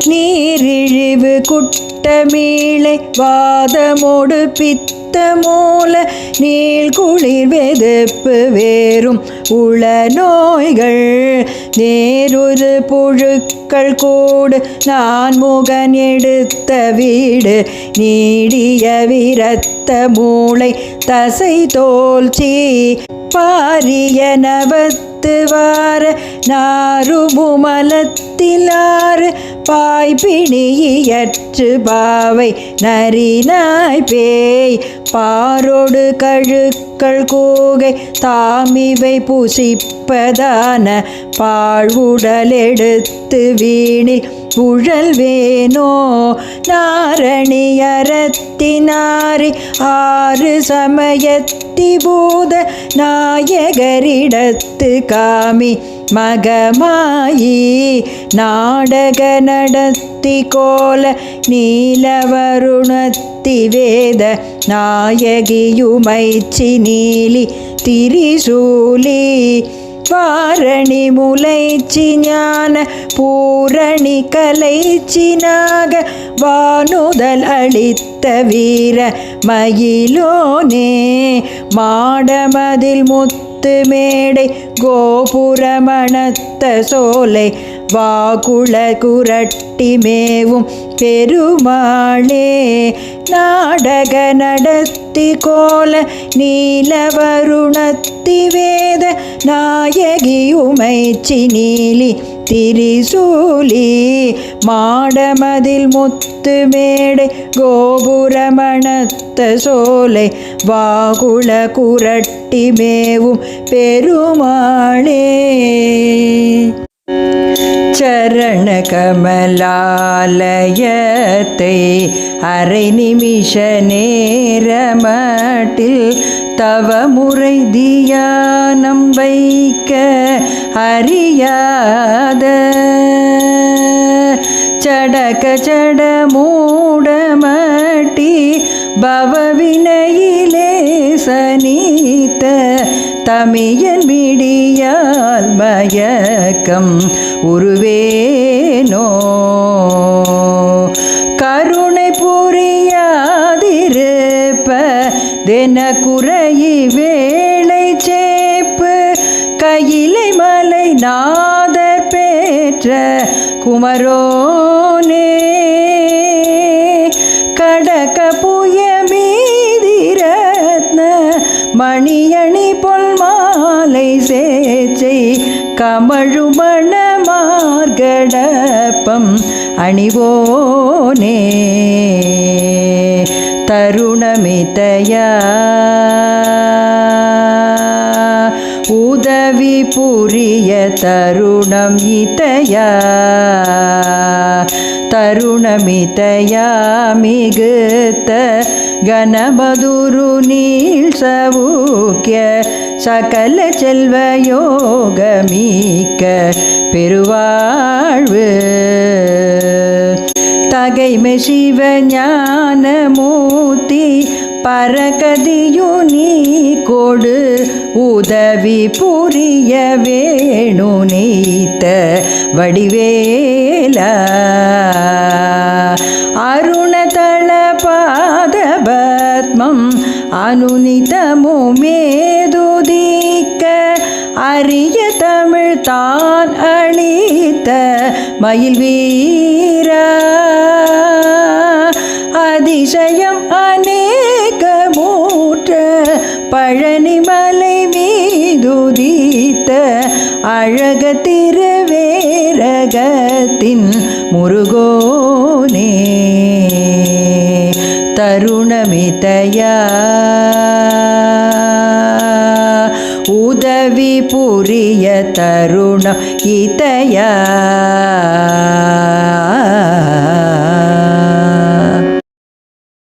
நீரிழிவு குட்டமீளை வாதமோடு பித்த மூல நீள்குளிர் வெதுப்பு வேறும் உள நோய்கள் நேருரு புழுக்கள் கூடு நான் முகன் எடுத்த வீடு நீடிய விரத்த மூளை தசை தோல்ச்சி பாரிய நவத்து வார நாருமுமலத்திலாறு பாய்பிணியற்று பாவை நரிநாய் பேய் பாரோடு கழுக்கள் கூகை தாமிவை புசிப்பதான பாழ்வுடல் எடுத்து வீணில் புழல்வேனோ நாரணியரத்தினாரி ஆறு சமயத்தி பூத நாயகரிடத்து காமி மகமாயி நாடக நடத்தி கோல நீலவருணத்தி வேத நாயகியுமைச்சி நீலி திரிசூலி வாரணி முலைச்சி ஞான பூரணி கலைச்சி நாக வானுதல் அளித்த வீர மயிலோனே மாடமதில் முத்து மேடை கோபுரமணத்த சோலை வாகுள குரட்டி மேவும் பெருமாளே நாடக நடத்தி கோல நீலவருணத்தி வேத நாயகியுமைச்சி நீலி திரிசூலி மாடமதில் முத்து மேடை கோபுரமணத்த சோலை வாகுள குரட்டி மேவும் பெருமாளே சரண கமலாலயத்தை அரை நிமிஷ நேரமட்டில் தவமுறை தியானம் வைக்க அறியாத சடக சட மூடமட்டி பவவினையிலே சனித்த தமியன் விடியால் மயக்கம் உருவேனோ கருணை புரியாதிருப்ப தென குறையி வேளை சேப்பு கையிலை மலை நாதர் பெற்ற குமரோனே கடக புய மீதிரத்ன மணியணி பொல் மாலை சேச்சை கமழுமண மார்கடப்பம் அணிவோனே தருணமிதயா உதவி புரிய தருணம் இதயா தருணமிதயா மிகுத்த கணபதுரு நீள் சவுக்கிய சகல செல்வ யோகமீக்க பெருவாழ்வு தகைமை சிவ ஞானமூர்த்தி பரகதியு நீ கொடு உதவி புரிய வேணு நீத்த வடிவேலா அருணதள பாதபத்மம் அனுநிதமு மேதுதிக்க அரிய தமிழ் தான் அளித்த மயில் வீரா அதிசயம் அநேக மூற்ற பழனிமலை மீதுதித்த அழக திருவேரகத்தின் முருகோனே தருணமிதயா உதவி புரிய தருணம் இதயா